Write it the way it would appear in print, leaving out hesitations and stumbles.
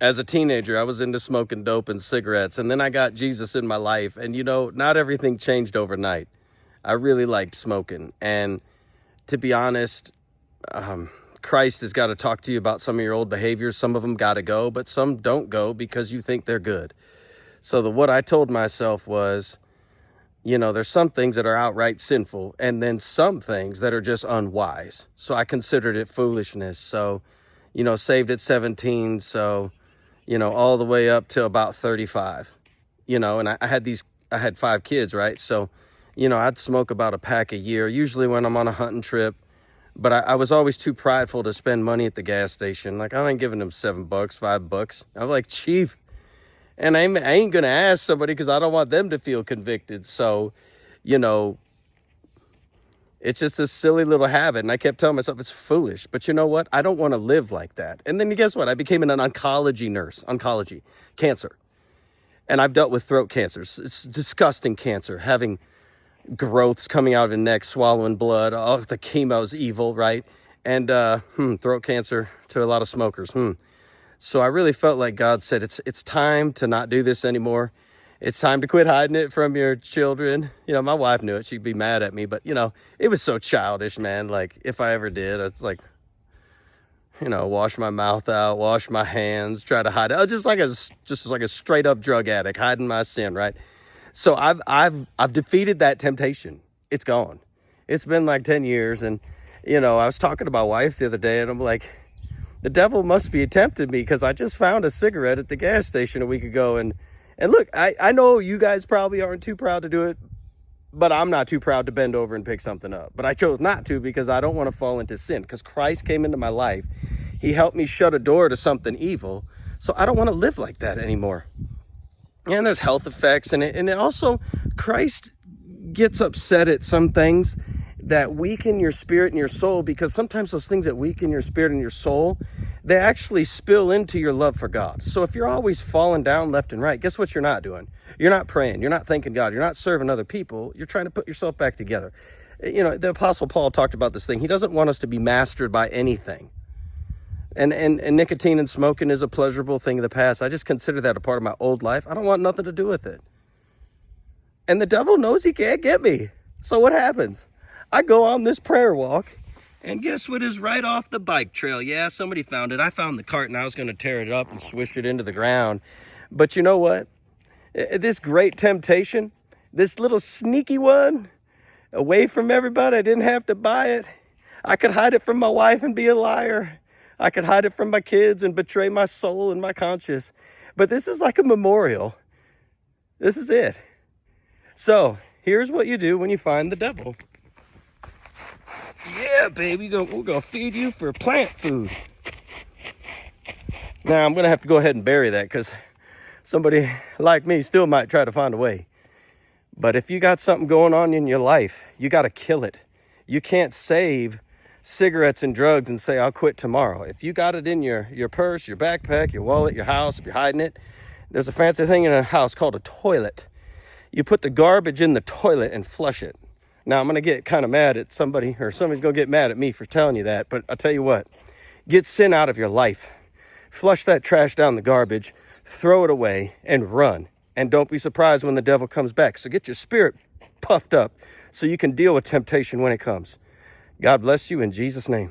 As a teenager, I was into smoking dope and cigarettes, and then I got Jesus in my life. And not everything changed overnight. I really liked smoking. And to be honest, Christ has got to talk to you about some of your old behaviors. Some of them got to go, but some don't go because you think they're good. So what I told myself was, there's some things that are outright sinful, and then some things that are just unwise. So I considered it foolishness. So, saved at 17. So, all the way up to about 35, and I had 5 kids, right? So, I'd smoke about a pack a year, usually when I'm on a hunting trip. But I was always too prideful to spend money at the gas station. Like, I ain't giving them $7, $5. I'm like, cheap. And I ain't going to ask somebody because I don't want them to feel convicted. So, it's just a silly little habit. And I kept telling myself it's foolish. But you know what? I don't want to live like that. And then guess what? I became an oncology nurse, cancer. And I've dealt with throat cancers. It's disgusting cancer, having growths coming out of the neck, swallowing blood. Oh, the chemo's evil, right? And throat cancer to a lot of smokers. So I really felt like God said, it's time to not do this anymore. It's time to quit hiding it from your children. My wife knew it. She'd be mad at me, but it was so childish, man. Like, if I ever did, it's like, wash my mouth out, wash my hands, try to hide it. Just like a straight up drug addict, hiding my sin, right? So I've defeated that temptation. It's gone. It's been like 10 years. And, I was talking to my wife the other day, and I'm like, the devil must be tempting me because I just found a cigarette at the gas station a week ago. And look, I know you guys probably aren't too proud to do it, but I'm not too proud to bend over and pick something up. But I chose not to because I don't want to fall into sin, because Christ came into my life. He helped me shut a door to something evil. So I don't want to live like that anymore. And there's health effects in it. And it also, Christ gets upset at some things that weaken your spirit and your soul, because sometimes those things that weaken your spirit and your soul, they actually spill into your love for God. So if you're always falling down left and right, guess what you're not doing? You're not praying. You're not thanking God. You're not serving other people. You're trying to put yourself back together. The Apostle Paul talked about this thing. He doesn't want us to be mastered by anything. And nicotine and smoking is a pleasurable thing of the past. I just consider that a part of my old life. I don't want nothing to do with it. And the devil knows he can't get me. So what happens? I go on this prayer walk, and guess what is right off the bike trail? Yeah, somebody found it. I found the cart, and I was going to tear it up and swish it into the ground. But you know what? This great temptation, this little sneaky one, away from everybody, I didn't have to buy it. I could hide it from my wife and be a liar. I could hide it from my kids and betray my soul and my conscience. But this is like a memorial. This is it. So here's what you do when you find the devil. Yeah, baby, we're going to feed you for plant food. Now, I'm going to have to go ahead and bury that, because somebody like me still might try to find a way. But if you got something going on in your life, you got to kill it. You can't save cigarettes and drugs and say, I'll quit tomorrow. If you got it in your purse, your backpack, your wallet, your house, if you're hiding it, there's a fancy thing in a house called a toilet. You put the garbage in the toilet and flush it. Now, I'm going to get kind of mad at somebody, or somebody's going to get mad at me for telling you that. But I'll tell you what, get sin out of your life. Flush that trash down the garbage, throw it away, and run. And don't be surprised when the devil comes back. So get your spirit puffed up so you can deal with temptation when it comes. God bless you in Jesus' name.